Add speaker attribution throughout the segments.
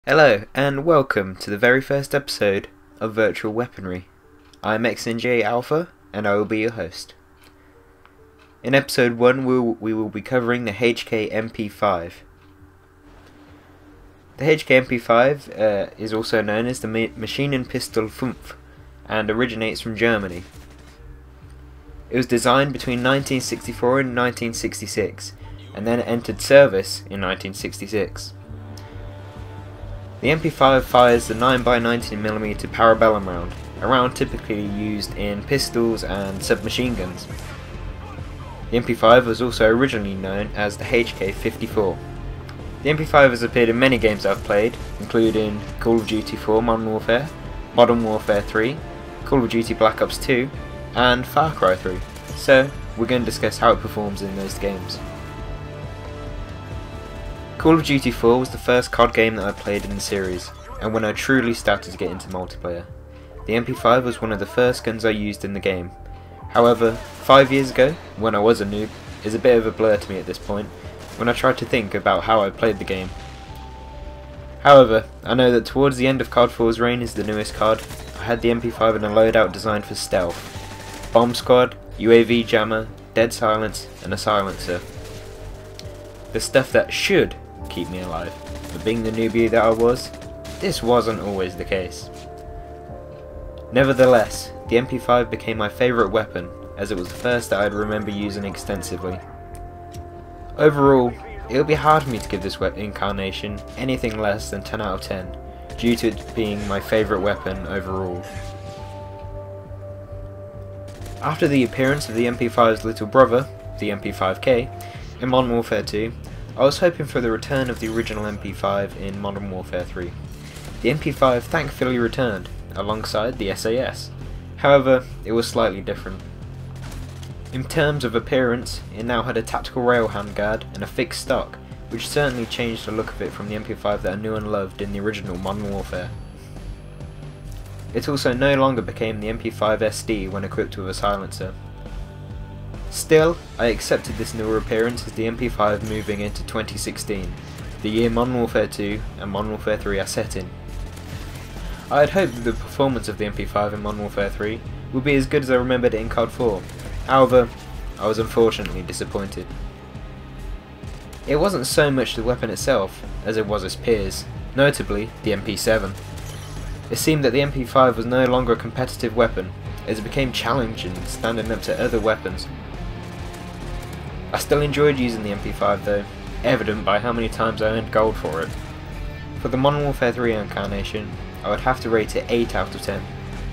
Speaker 1: Hello, and welcome to the very first episode of Virtual Weaponry. I'm XNJ Alpha, and I will be your host. In episode 1, we will be covering the HK MP5. The HK MP5 is also known as the Maschinen Pistol 5 and originates from Germany. It was designed between 1964 and 1966, and then entered service in 1966. The MP5 fires the 9x19mm parabellum round, a round typically used in pistols and submachine guns. The MP5 was also originally known as the HK54. The MP5 has appeared in many games I've played, including Call of Duty 4 Modern Warfare, Modern Warfare 3, Call of Duty Black Ops 2, and Far Cry 3, so we're going to discuss how it performs in those games. Call of Duty 4 was the first COD game that I played in the series, and when I truly started to get into multiplayer. The MP5 was one of the first guns I used in the game. However, 5 years ago, when I was a noob, is a bit of a blur to me at this point, when I tried to think about how I played the game. However, I know that towards the end of COD 4's reign as the newest COD, I had the MP5 in a loadout designed for stealth. Bomb squad, UAV jammer, dead silence, and a silencer. The stuff that should keep me alive, but being the newbie that I was, this wasn't always the case. Nevertheless, the MP5 became my favourite weapon, as it was the first that I'd remember using extensively. Overall, it would be hard for me to give this incarnation anything less than 10 out of 10, due to it being my favourite weapon overall. After the appearance of the MP5's little brother, the MP5K, in Modern Warfare 2, I was hoping for the return of the original MP5 in Modern Warfare 3. The MP5 thankfully returned, alongside the SAS. However, it was slightly different. In terms of appearance, it now had a tactical rail handguard and a fixed stock, which certainly changed the look of it from the MP5 that I knew and loved in the original Modern Warfare. It also no longer became the MP5 SD when equipped with a silencer. Still, I accepted this newer appearance as the MP5 moving into 2016, the year Modern Warfare 2 and Modern Warfare 3 are set in. I had hoped that the performance of the MP5 in Modern Warfare 3 would be as good as I remembered it in COD 4, however, I was unfortunately disappointed. It wasn't so much the weapon itself as it was its peers, notably the MP7. It seemed that the MP5 was no longer a competitive weapon, as it became challenging standing up to other weapons. I still enjoyed using the MP5 though, evident by how many times I earned gold for it. For the Modern Warfare 3 incarnation, I would have to rate it 8 out of 10,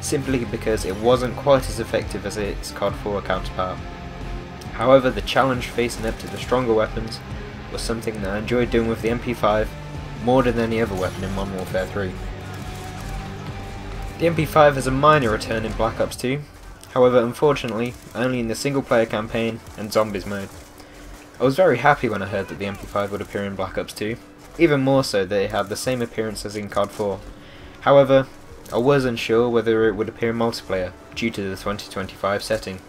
Speaker 1: simply because it wasn't quite as effective as its COD 4 counterpart. However, the challenge facing up to the stronger weapons was something that I enjoyed doing with the MP5 more than any other weapon in Modern Warfare 3. The MP5 has a minor return in Black Ops 2, however unfortunately only in the single player campaign and zombies mode. I was very happy when I heard that the MP5 would appear in Black Ops 2, even more so that it had the same appearance as in COD 4. However, I was unsure whether it would appear in multiplayer, due to the 2025 setting.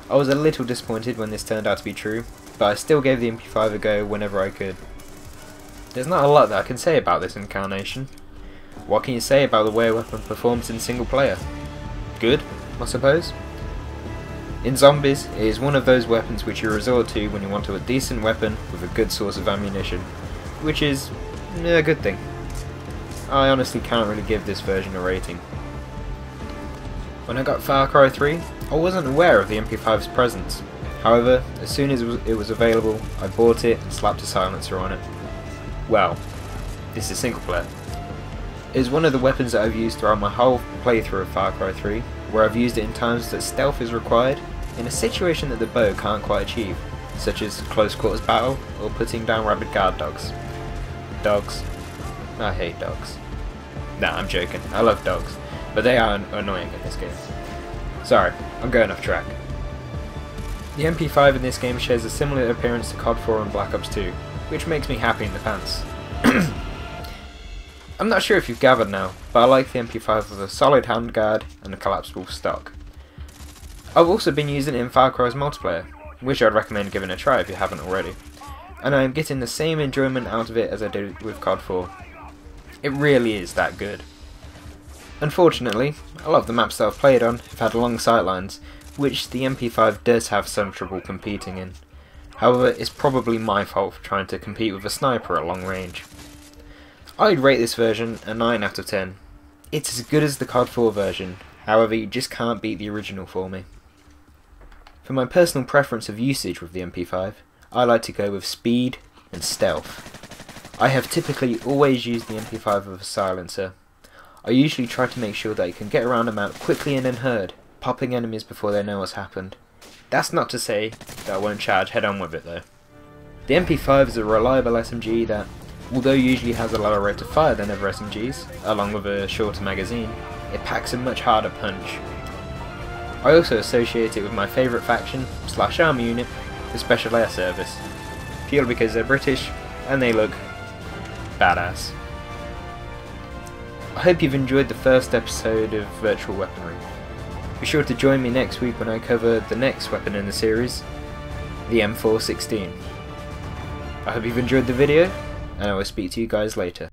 Speaker 1: I was a little disappointed when this turned out to be true, but I still gave the MP5 a go whenever I could. There's not a lot that I can say about this incarnation. What can you say about the way a weapon performs in single player? Good, I suppose. In zombies, it is one of those weapons which you resort to when you want a decent weapon with a good source of ammunition, which is a good thing. I honestly can't really give this version a rating. When I got Far Cry 3, I wasn't aware of the MP5's presence. However, as soon as it was available, I bought it and slapped a silencer on it. Well, this is single player. It is one of the weapons that I've used throughout my whole playthrough of Far Cry 3, where I've used it in times that stealth is required, in a situation that the bow can't quite achieve, such as close quarters battle or putting down rabid guard dogs. Dogs. I hate dogs. Nah, I'm joking, I love dogs, but they are annoying in this game. Sorry, I'm going off track. The MP5 in this game shares a similar appearance to COD 4 and Black Ops 2, which makes me happy in the pants. I'm not sure if you've gathered now, but I like the MP5 with a solid handguard and a collapsible stock. I've also been using it in Far Cry's multiplayer, which I'd recommend giving a try if you haven't already, and I am getting the same enjoyment out of it as I did with COD 4. It really is that good. Unfortunately, a lot of the maps that I've played on have had long sightlines, which the MP5 does have some trouble competing in. However, it's probably my fault for trying to compete with a sniper at long range. I'd rate this version a 9 out of 10. It's as good as the COD 4 version, however you just can't beat the original for me. For my personal preference of usage with the MP5, I like to go with speed and stealth. I have typically always used the MP5 with a silencer. I usually try to make sure that I can get around a map quickly and unheard, popping enemies before they know what's happened. That's not to say that I won't charge head on with it though. The MP5 is a reliable SMG that, although usually has a lower rate of fire than other SMGs, along with a shorter magazine, it packs a much harder punch. I also associate it with my favourite faction / army unit, the Special Air Service, purely because they're British and they look badass. I hope you've enjoyed the first episode of Virtual Weaponry. Be sure to join me next week when I cover the next weapon in the series, the M416. I hope you've enjoyed the video, and I will speak to you guys later.